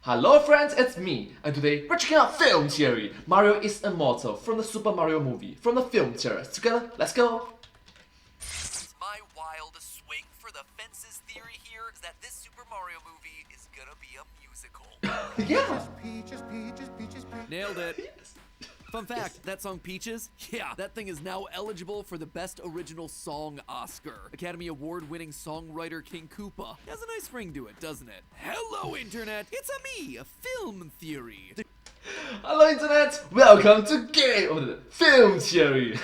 Hello friends, it's me, and today we're checking out Film Theory. Mario is immortal from the Super Mario movie, from the Film Theorists. Together, let's go! My wild swing for the fences theory here is that this Super Mario movie is gonna be a musical. Yeah! Nailed it. Fun fact, that song Peaches, yeah, that thing is now eligible for the Best Original Song Oscar. Academy Award-winning songwriter King Koopa has a nice ring to it, doesn't it? Hello, Internet! It's me, Film Theory. Hello Internet! Welcome to Film Theory!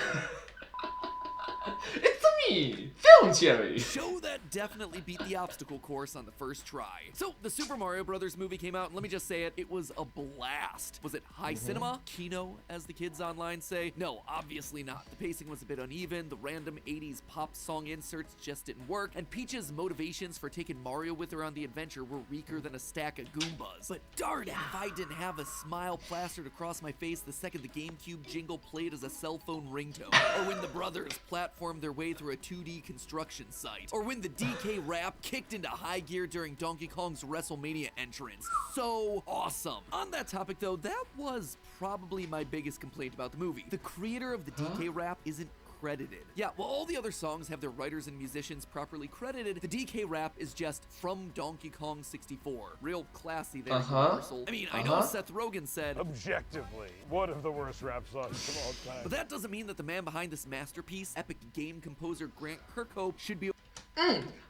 It's me, Film Theory! Show that definitely beat the obstacle course on the first try. So, the Super Mario Brothers movie came out, and let me just say it was a blast. Was it high cinema? Kino, as the kids online say? No, obviously not. The pacing was a bit uneven, the random 80s pop song inserts just didn't work, and Peach's motivations for taking Mario with her on the adventure were weaker than a stack of Goombas. But darn it, if I didn't have a smile plastered across my face the second the GameCube jingle played as a cell phone ringtone, or when the brothers platformed their way through a 2D construction site, or when the DK rap kicked into high gear during Donkey Kong's WrestleMania entrance. So awesome. On that topic though, that was probably my biggest complaint about the movie. The creator of the DK rap isn't credited. Yeah, while all the other songs have their writers and musicians properly credited, the DK rap is just from Donkey Kong 64. Real classy there, Universal. I mean, I know Seth Rogen said, objectively, one of the worst rap songs of all time. but that doesn't mean that the man behind this masterpiece, epic game composer Grant Kirkhope, should be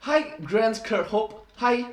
Hi Grant Kirkhope, hi!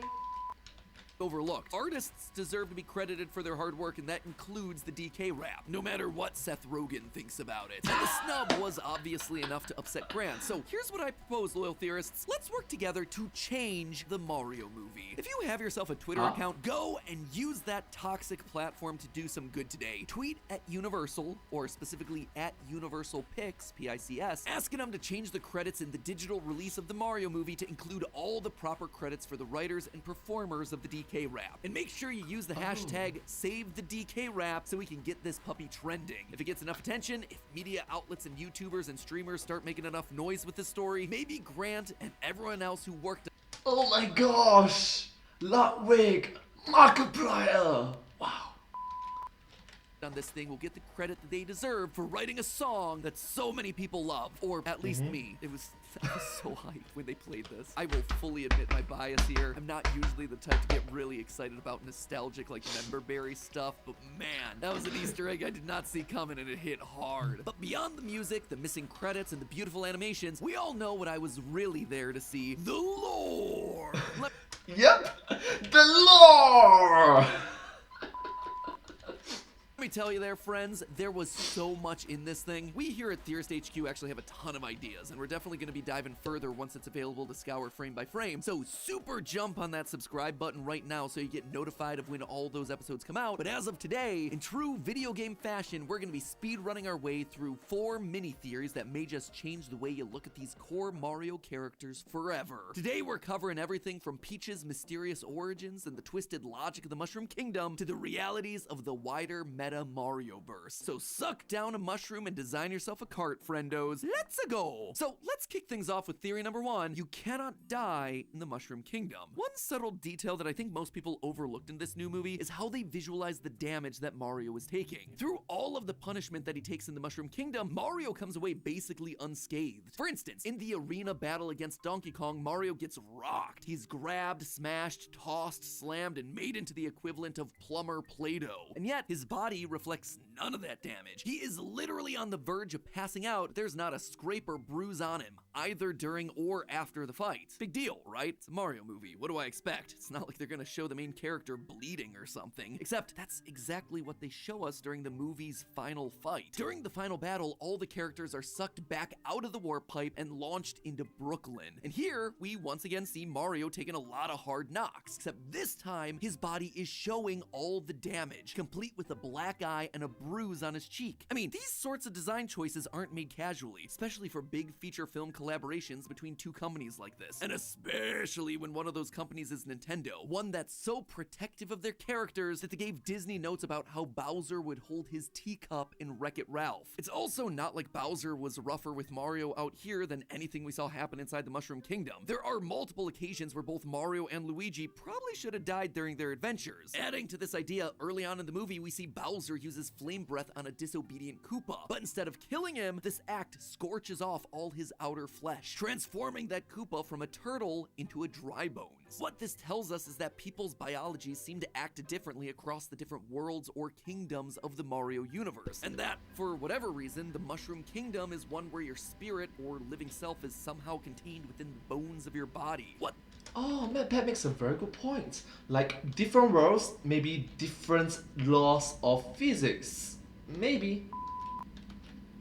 overlooked. Artists deserve to be credited for their hard work, and that includes the DK rap, no matter what Seth Rogen thinks about it. And the snub was obviously enough to upset Grant, so here's what I propose, loyal theorists. Let's work together to change the Mario movie. If you have yourself a Twitter account, go and use that toxic platform to do some good today. Tweet at Universal, or specifically at Universal Pics, P-I-C-S, asking them to change the credits in the digital release of the Mario movie to include all the proper credits for the writers and performers of the DK rap. And make sure you use the hashtag #SaveTheDKRap so we can get this puppy trending. If it gets enough attention, if media outlets and YouTubers and streamers start making enough noise with this story, maybe Grant and everyone else who worked Oh my gosh! Ludwig! Markiplier! Wow. on this thing will get the credit that they deserve for writing a song that so many people love, or at least me. I was so hyped when they played this. I will fully admit my bias here. I'm not usually the type to get really excited about nostalgic like memberberry stuff, but man, that was an Easter egg I did not see coming, and it hit hard. But beyond the music, the missing credits, and the beautiful animations, we all know what I was really there to see: the lore. Yep! The lore! Let me tell you there, friends, there was so much in this thing. We here at Theorist HQ actually have a ton of ideas, and we're definitely going to be diving further once it's available to scour frame by frame. So super jump on that subscribe button right now so you get notified of when all those episodes come out. But as of today, in true video game fashion, we're going to be speed running our way through 4 mini theories that may just change the way you look at these core Mario characters forever. Today we're covering everything from Peach's mysterious origins and the twisted logic of the Mushroom Kingdom to the realities of the wider meta Mario-verse. So suck down a mushroom and design yourself a cart, friendos. Let's-a go! So let's kick things off with theory number 1. You cannot die in the Mushroom Kingdom. One subtle detail that I think most people overlooked in this new movie is how they visualize the damage that Mario is taking. Through all of the punishment that he takes in the Mushroom Kingdom, Mario comes away basically unscathed. For instance, in the arena battle against Donkey Kong, Mario gets rocked. He's grabbed, smashed, tossed, slammed, and made into the equivalent of plumber Play-Doh. And yet, his body reflects none of that damage. He is literally on the verge of passing out. There's not a scrape or bruise on him, either during or after the fight. Big deal, right? It's a Mario movie. What do I expect? It's not like they're gonna show the main character bleeding or something. Except that's exactly what they show us during the movie's final fight. During the final battle, all the characters are sucked back out of the warp pipe and launched into Brooklyn. And here, we once again see Mario taking a lot of hard knocks, except this time, his body is showing all the damage, complete with a black eye and a bruise on his cheek. I mean, these sorts of design choices aren't made casually, especially for big feature film collaborations between two companies like this. And especially when one of those companies is Nintendo, one that's so protective of their characters that they gave Disney notes about how Bowser would hold his teacup in Wreck-It Ralph. It's also not like Bowser was rougher with Mario out here than anything we saw happen inside the Mushroom Kingdom. There are multiple occasions where both Mario and Luigi probably should have died during their adventures. Adding to this idea, early on in the movie, we see Bowser uses flame breath on a disobedient Koopa. But instead of killing him, this act scorches off all his outer flesh, transforming that Koopa from a turtle into a dry bones. What this tells us is that people's biology seem to act differently across the different worlds or kingdoms of the Mario universe, and that, for whatever reason, the Mushroom Kingdom is one where your spirit or living self is somehow contained within the bones of your body. What? Oh man, that makes a very good point. Like different worlds, maybe different laws of physics. Maybe.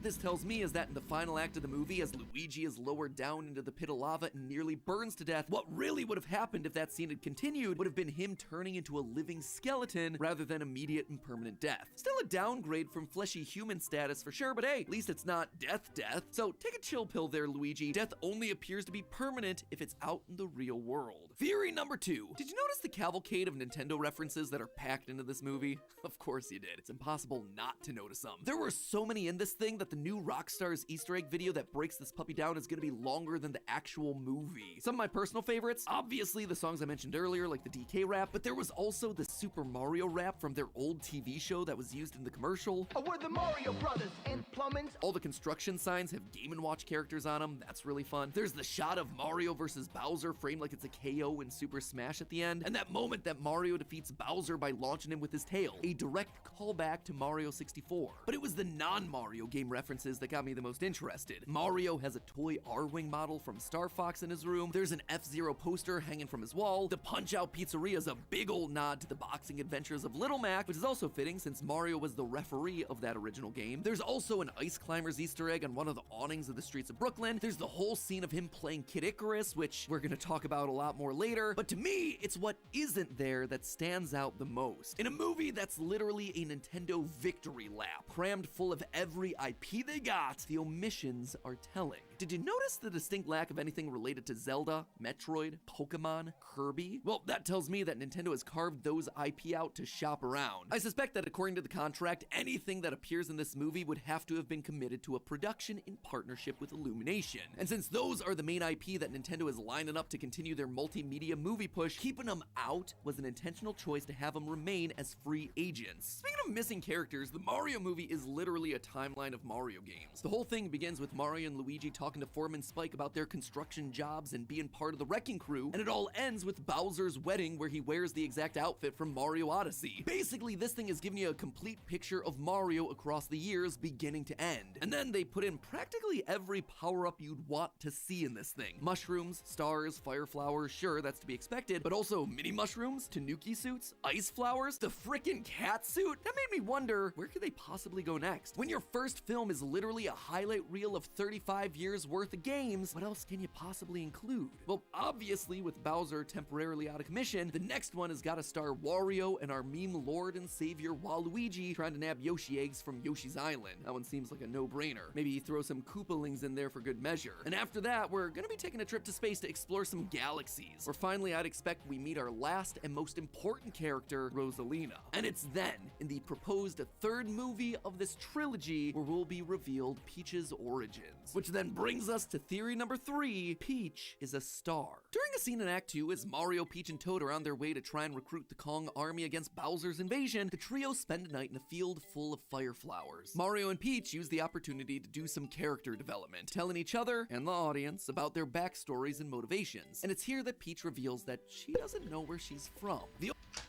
This tells me is that in the final act of the movie, as Luigi is lowered down into the pit of lava and nearly burns to death, what really would have happened if that scene had continued would have been him turning into a living skeleton rather than immediate and permanent death. Still a downgrade from fleshy human status for sure, but hey, at least it's not death. So take a chill pill there, Luigi. Death only appears to be permanent if it's out in the real world. Theory number 2. Did you notice the cavalcade of Nintendo references that are packed into this movie? Of course you did. It's impossible not to notice them. There were so many in this thing that the new Rockstar's Easter egg video that breaks this puppy down is gonna be longer than the actual movie. Some of my personal favorites, obviously the songs I mentioned earlier, like the DK rap, but there was also the Super Mario rap from their old TV show that was used in the commercial. We're the Mario Brothers and plumbing's. All the construction signs have Game & Watch characters on them, that's really fun. There's the shot of Mario versus Bowser framed like it's a KO in Super Smash at the end, and that moment that Mario defeats Bowser by launching him with his tail, a direct callback to Mario 64. But it was the non-Mario game references that got me the most interested. Mario has a toy R-Wing model from Star Fox in his room, there's an F-Zero poster hanging from his wall, the Punch-Out Pizzeria is a big old nod to the boxing adventures of Little Mac, which is also fitting since Mario was the referee of that original game. There's also an Ice Climbers Easter egg on one of the awnings of the streets of Brooklyn. There's the whole scene of him playing Kid Icarus, which we're gonna talk about a lot more later, but to me, it's what isn't there that stands out the most. In a movie that's literally a Nintendo victory lap, crammed full of every IP they got, the omissions are telling. Did you notice the distinct lack of anything related to Zelda, Metroid, Pokemon, Kirby? Well, that tells me that Nintendo has carved those IP out to shop around. I suspect that according to the contract, anything that appears in this movie would have to have been committed to a production in partnership with Illumination. And since those are the main IP that Nintendo is lining up to continue their multimedia movie push, keeping them out was an intentional choice to have them remain as free agents. Speaking of missing characters, the Mario movie is literally a timeline of Mario games. The whole thing begins with Mario and Luigi talking to Foreman Spike about their construction jobs and being part of the wrecking crew, and it all ends with Bowser's wedding where he wears the exact outfit from Mario Odyssey. Basically, this thing is giving you a complete picture of Mario across the years, beginning to end. And then they put in practically every power-up you'd want to see in this thing. Mushrooms, stars, fire flowers, sure, that's to be expected, but also mini mushrooms, tanuki suits, ice flowers, the frickin' cat suit? That made me wonder, where could they possibly go next? When your first film is literally a highlight reel of 35 years worth of games, what else can you possibly include? Well, obviously, with Bowser temporarily out of commission, the next one has got to star Wario and our meme lord and savior Waluigi trying to nab Yoshi eggs from Yoshi's Island. That one seems like a no-brainer. Maybe throw some Koopalings in there for good measure. And after that, we're gonna be taking a trip to space to explore some galaxies. Or finally, I'd expect we meet our last and most important character, Rosalina. And it's then, in the proposed third movie of this trilogy, where we'll be revealed Peach's origins. Which then brings us to theory number 3, Peach is a star. During a scene in Act 2, as Mario, Peach, and Toad are on their way to try and recruit the Kong army against Bowser's invasion, the trio spend a night in a field full of fire flowers. Mario and Peach use the opportunity to do some character development, telling each other and the audience about their backstories and motivations. And it's here that Peach reveals that she doesn't know where she's from.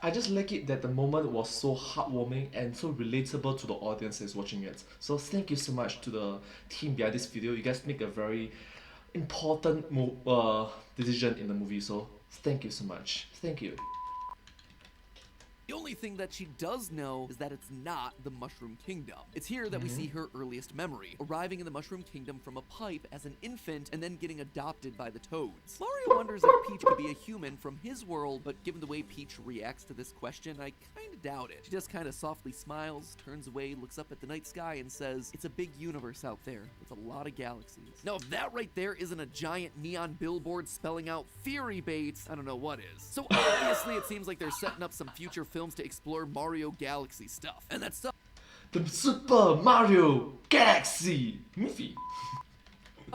I just like it that the moment was so heartwarming and so relatable to the audience that's watching it. So thank you so much to the team behind this video. You guys make a very important decision in the movie, so thank you so much. Thank you. The only thing that she does know is that it's not the Mushroom Kingdom. It's here that we see her earliest memory, arriving in the Mushroom Kingdom from a pipe as an infant and then getting adopted by the Toads. Mario wonders if Peach could be a human from his world, but given the way Peach reacts to this question, I kinda doubt it. She just kinda softly smiles, turns away, looks up at the night sky, and says, "It's a big universe out there with a lot of galaxies." Now, if that right there isn't a giant neon billboard spelling out theory bait, I don't know what is. So obviously it seems like they're setting up some future films to explore Mario Galaxy stuff. And that stuff The Super Mario Galaxy movie.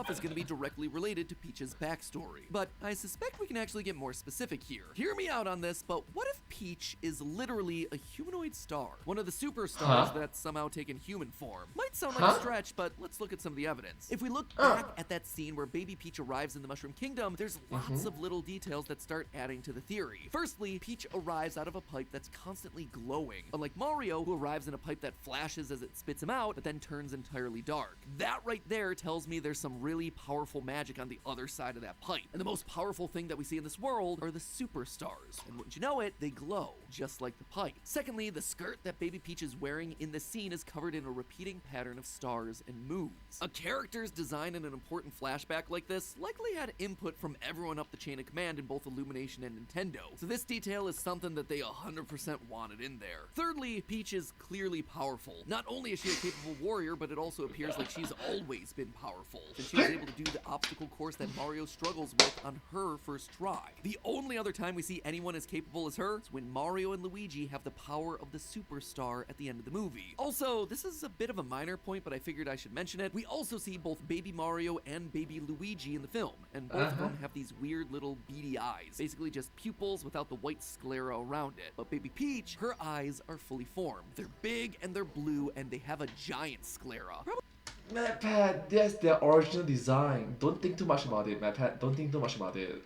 is going to be directly related to Peach's backstory. But I suspect we can actually get more specific here. Hear me out on this, but what if Peach is literally a humanoid star? One of the superstars that's somehow taken human form. Might sound like a stretch, but let's look at some of the evidence. If we look back at that scene where baby Peach arrives in the Mushroom Kingdom, there's lots of little details that start adding to the theory. Firstly, Peach arrives out of a pipe that's constantly glowing, unlike Mario, who arrives in a pipe that flashes as it spits him out, but then turns entirely dark. That right there tells me there's some really powerful magic on the other side of that pipe. And the most powerful thing that we see in this world are the superstars. And wouldn't you know it, they glow, just like the pipe. Secondly, the skirt that baby Peach is wearing in the scene is covered in a repeating pattern of stars and moons. A character's design in an important flashback like this likely had input from everyone up the chain of command in both Illumination and Nintendo. So this detail is something that they 100% wanted in there. Thirdly, Peach is clearly powerful. Not only is she a capable warrior, but it also appears like she's always been powerful, since she was able to do the obstacle course that Mario struggles with on her first try. The only other time we see anyone as capable as her is when Mario and Luigi have the power of the superstar at the end of the movie. Also, this is a bit of a minor point, but I figured I should mention it. We also see both baby Mario and baby Luigi in the film, and both of them have these weird little beady eyes, basically just pupils without the white sclera around it. But baby Peach, her eyes are fully formed. They're big and they're blue and they have a giant sclera. MatPat, that's their original design. Don't think too much about it, MatPat. Don't think too much about it.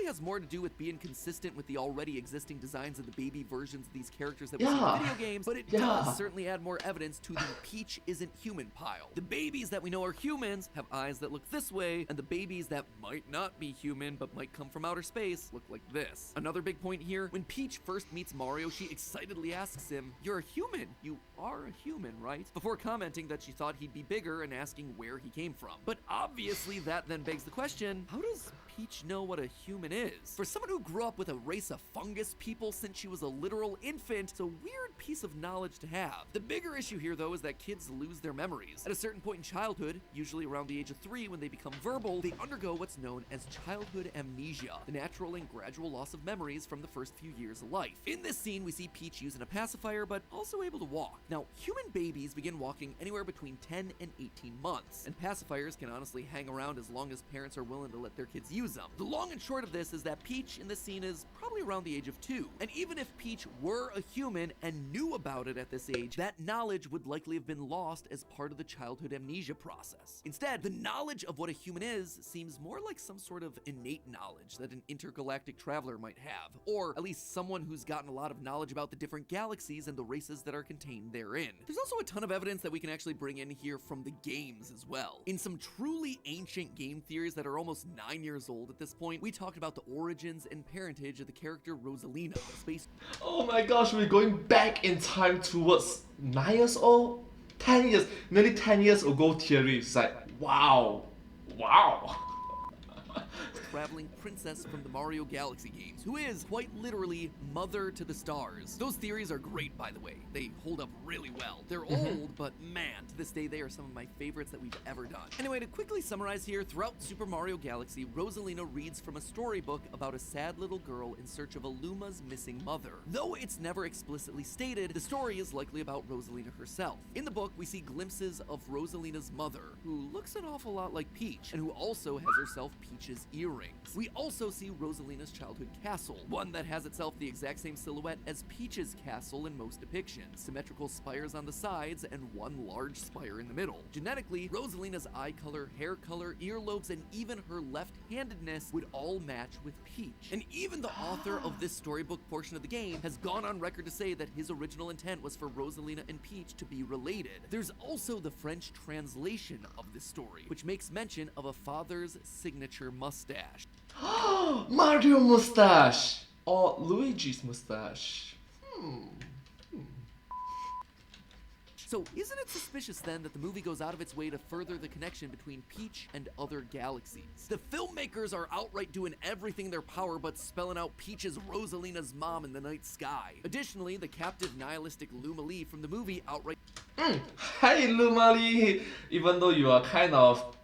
Has more to do with being consistent with the already existing designs of the baby versions of these characters that we see in video games, but it does certainly add more evidence to the Peach isn't human pile. The babies that we know are humans have eyes that look this way, and the babies that might not be human but might come from outer space look like this. Another big point here, when Peach first meets Mario, she excitedly asks him, "You're a human. You are a human, right?" Before commenting that she thought he'd be bigger and asking where he came from. But obviously that then begs the question, how does Peach know what a human is? For someone who grew up with a race of fungus people since she was a literal infant, it's a weird piece of knowledge to have. The bigger issue here, though, is that kids lose their memories. At a certain point in childhood, usually around the age of 3 when they become verbal, they undergo what's known as childhood amnesia, the natural and gradual loss of memories from the first few years of life. In this scene, we see Peach using a pacifier, but also able to walk. Now, human babies begin walking anywhere between 10 and 18 months, and pacifiers can honestly hang around as long as parents are willing to let their kids use them. The long and short of this is that Peach in this scene is probably around the age of 2. And even if Peach were a human and knew about it at this age, that knowledge would likely have been lost as part of the childhood amnesia process. Instead, the knowledge of what a human is seems more like some sort of innate knowledge that an intergalactic traveler might have, or at least someone who's gotten a lot of knowledge about the different galaxies and the races that are contained therein. There's also a ton of evidence that we can actually bring in here from the games as well. In some truly ancient game theories that are almost 9 years old at this point, we talked about the origins and parentage of the character Rosalina, space. Oh my gosh, we're going back in time towards 9 years old? 10 years, nearly 10 years ago theory. It's like, wow. Traveling princess from the Mario Galaxy games, who is quite literally mother to the stars. Those theories are great, by the way. They hold up really well. They're old, but man, to this day they are some of my favorites that we've ever done. Anyway, to quickly summarize here, throughout Super Mario Galaxy, Rosalina reads from a storybook about a sad little girl in search of Aluma's missing mother. Though it's never explicitly stated, the story is likely about Rosalina herself. In the book, we see glimpses of Rosalina's mother, who looks an awful lot like Peach, and who also has herself Peach's earrings. We also see Rosalina's childhood castle, one that has itself the exact same silhouette as Peach's castle in most depictions, symmetrical spires on the sides and one large spire in the middle. Genetically, Rosalina's eye color, hair color, earlobes, and even her left-handedness would all match with Peach. And even the author of this storybook portion of the game has gone on record to say that his original intent was for Rosalina and Peach to be related. There's also the French translation of this story, which makes mention of a father's signature mustache. Mario mustache! Or Luigi's mustache. So isn't it suspicious then that the movie goes out of its way to further the connection between Peach and other galaxies? The filmmakers are outright doing everything in their power but spelling out Peach as Rosalina's mom in the night sky. Additionally, the captive nihilistic Luma Lee from the movie outright Hey Lumali! Even though you are kind of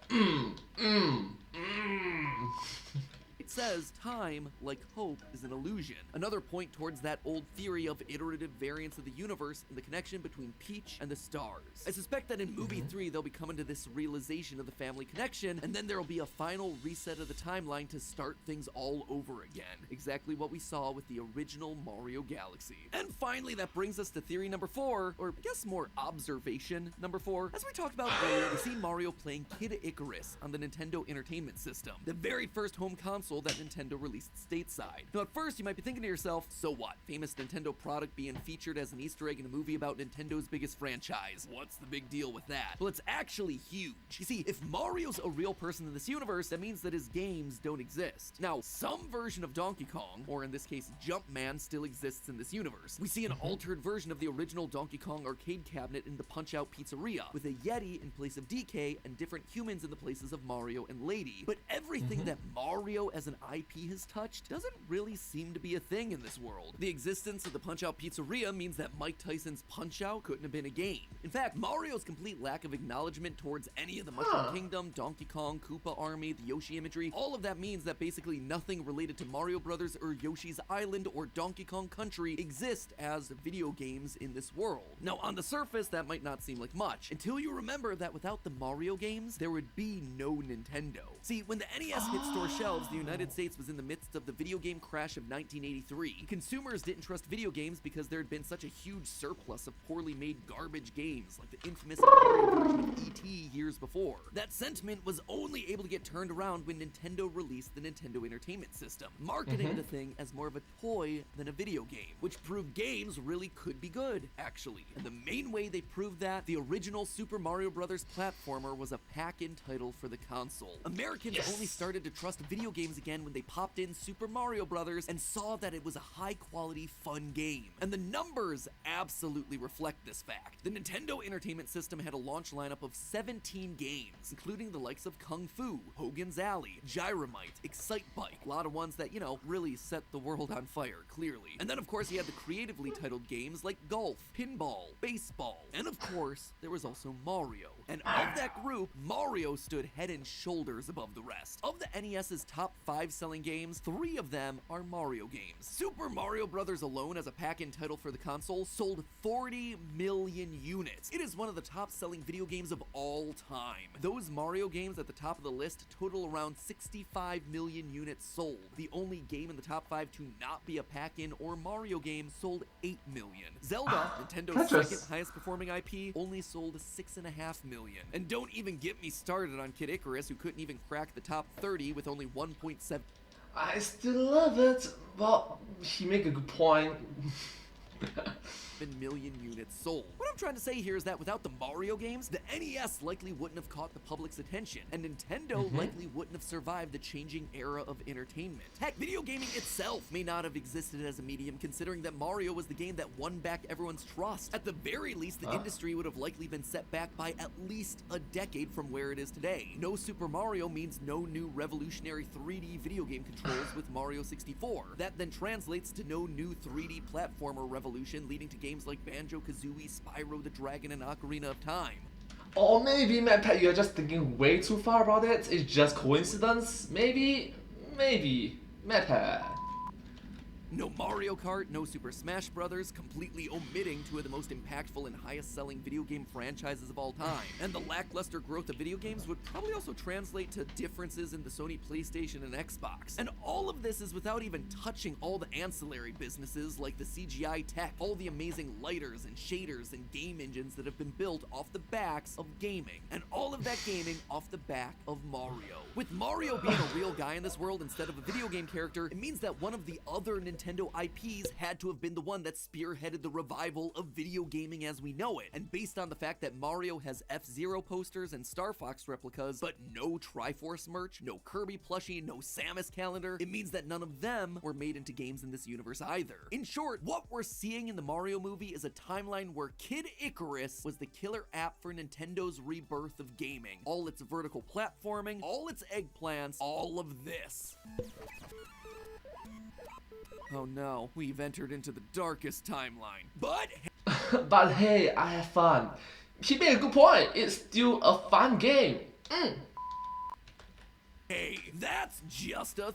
says time, like hope, is an illusion. Another point towards that old theory of iterative variants of the universe and the connection between Peach and the stars. I suspect that in movie 3 they'll be coming to this realization of the family connection, and then there'll be a final reset of the timeline to start things all over again. Exactly what we saw with the original Mario Galaxy. And finally, that brings us to theory number 4, or I guess more observation number 4. As we talked about earlier, we see Mario playing Kid Icarus on the Nintendo Entertainment System, the very first home console that Nintendo released stateside. Now at first you might be thinking to yourself, so what? Famous Nintendo product being featured as an Easter egg in a movie about Nintendo's biggest franchise. What's the big deal with that? Well, it's actually huge. You see, if Mario's a real person in this universe, that means that his games don't exist. Now, some version of Donkey Kong, or in this case Jumpman, still exists in this universe. We see an altered version of the original Donkey Kong arcade cabinet in the Punch-Out Pizzeria, with a Yeti in place of DK and different humans in the places of Mario and Lady. But everything that Mario as an IP has touched doesn't really seem to be a thing in this world. The existence of the Punch-Out Pizzeria means that Mike Tyson's Punch-Out couldn't have been a game. In fact, Mario's complete lack of acknowledgement towards any of the Mushroom Kingdom, Donkey Kong, Koopa Army, the Yoshi imagery, all of that means that basically nothing related to Mario Brothers or Yoshi's Island or Donkey Kong Country exist as video games in this world. Now, on the surface, that might not seem like much, until you remember that without the Mario games, there would be no Nintendo. See, when the NES hit store shelves, the United States was in the midst of the video game crash of 1983. Consumers didn't trust video games because there had been such a huge surplus of poorly made garbage games like the infamous version of E.T. years before. That sentiment was only able to get turned around when Nintendo released the Nintendo Entertainment System, marketing the thing as more of a toy than a video game, which proved games really could be good, actually. And the main way they proved that, the original Super Mario Bros. Platformer was a pack-in title for the console. Americans only started to trust video games again when they popped in Super Mario Bros. And saw that it was a high-quality, fun game. And the numbers absolutely reflect this fact. The Nintendo Entertainment System had a launch lineup of 17 games, including the likes of Kung Fu, Hogan's Alley, Gyromite, Excite Bike, a lot of ones that, you know, really set the world on fire, clearly. And then, of course, he had the creatively titled games like golf, pinball, baseball, and of course, there was also Mario. And of that group, Mario stood head and shoulders above the rest. Of the NES's top 5 selling games, 3 of them are Mario games. Super Mario Bros. Alone as a pack-in title for the console sold 40 million units. It is one of the top selling video games of all time. Those Mario games at the top of the list total around 65 million units sold. The only game in the top 5 to not be a pack-in or Mario game sold 8 million. Zelda, Nintendo's second highest performing IP, only sold 6.5 million. And don't even get me started on Kid Icarus, who couldn't even crack the top 30 with only 1.7 I still love it, but he make a good point. million units sold. What I'm trying to say here is that without the Mario games, the NES likely wouldn't have caught the public's attention, and Nintendo likely wouldn't have survived the changing era of entertainment. Heck, video gaming itself may not have existed as a medium, considering that Mario was the game that won back everyone's trust. At the very least, the industry would have likely been set back by at least a decade from where it is today. No Super Mario means no new revolutionary 3D video game controls with Mario 64. That then translates to no new 3D platformer revolution, leading to games like Banjo-Kazooie, Spyro the Dragon, and Ocarina of Time. Or maybe, Matt, you're just thinking way too far about it. It's just coincidence. Maybe, Matt. No Mario Kart, no Super Smash Bros., completely omitting 2 of the most impactful and highest-selling video game franchises of all time. And the lackluster growth of video games would probably also translate to differences in the Sony PlayStation and Xbox. And all of this is without even touching all the ancillary businesses like the CGI tech, all the amazing lighters and shaders and game engines that have been built off the backs of gaming. And all of that gaming off the back of Mario. With Mario being a real guy in this world instead of a video game character, it means that one of the other Nintendo Nintendo IPs had to have been the one that spearheaded the revival of video gaming as we know it. And based on the fact that Mario has F-Zero posters and Star Fox replicas, but no Triforce merch, no Kirby plushie, no Samus calendar, it means that none of them were made into games in this universe either. In short, what we're seeing in the Mario movie is a timeline where Kid Icarus was the killer app for Nintendo's rebirth of gaming. All its vertical platforming, all its eggplants, all of this. Oh no, we've entered into the darkest timeline. But But hey, I have fun. He made a good point. It's still a fun game. hey, that's just a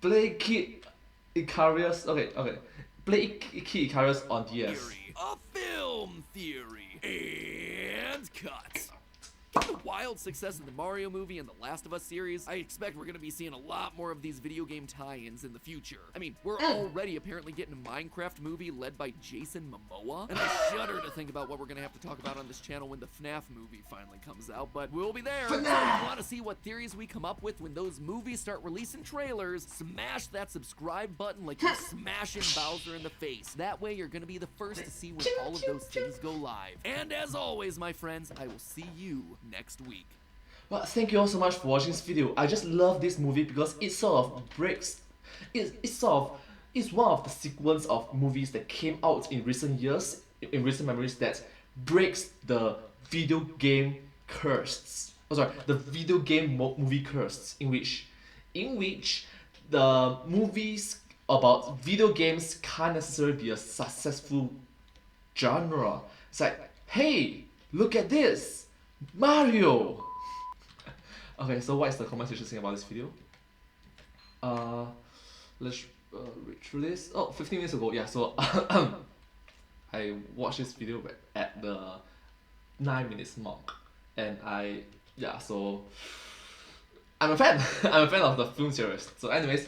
Play Kid Icarus. Okay. Play Kid Icarus on DS. theory. A film theory. And cut. Given the wild success of the Mario movie and the Last of Us series, I expect we're gonna be seeing a lot more of these video game tie-ins in the future. I mean, we're already apparently getting a Minecraft movie led by Jason Momoa, and I shudder to think about what we're gonna have to talk about on this channel when the FNAF movie finally comes out, but we'll be there. So if you wanna see what theories we come up with when those movies start releasing trailers, smash that subscribe button like you're smashing Bowser in the face. That way you're gonna be the first to see when all of those things go live. And as always, my friends, I will see you next week. Well, thank you all so much for watching this video. I just love this movie because it sort of breaks. It's one of the sequence of movies that came out in recent years, in recent memories, that breaks the video game curse. Oh, sorry, the video game movie curse, in which the movies about video games can't necessarily be a successful genre. It's like, hey, look at this, Mario! Okay, so what is the comment section saying about this video? Let's read through this. Oh, 15 minutes ago, yeah, so I watched this video at the 9 minutes mark. And so I'm a fan. I'm a fan of the film series. So anyways,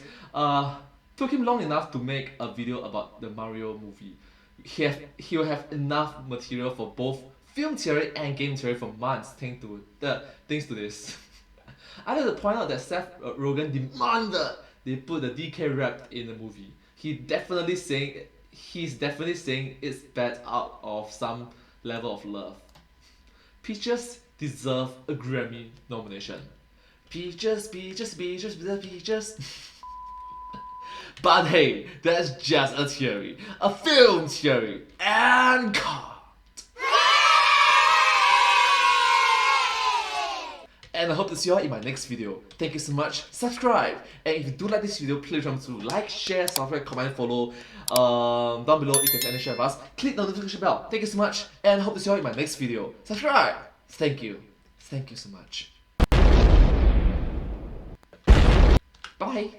took him long enough to make a video about the Mario movie. He will have enough material for both film theory and game theory for months thanks to this. I like to point out that Seth Rogen demanded they put the DK rap in the movie. He's definitely saying it's bad out of some level of love. Peaches deserve a Grammy nomination. Peaches. But hey, that's just a theory, a film theory, and cut. And I hope to see you all in my next video. Thank you so much. Subscribe, and if you do like this video, please remember to like, share, subscribe, comment, follow down below if you have any share of us. Click the notification bell. Thank you so much, and I hope to see you all in my next video. Subscribe. Thank you so much. Bye.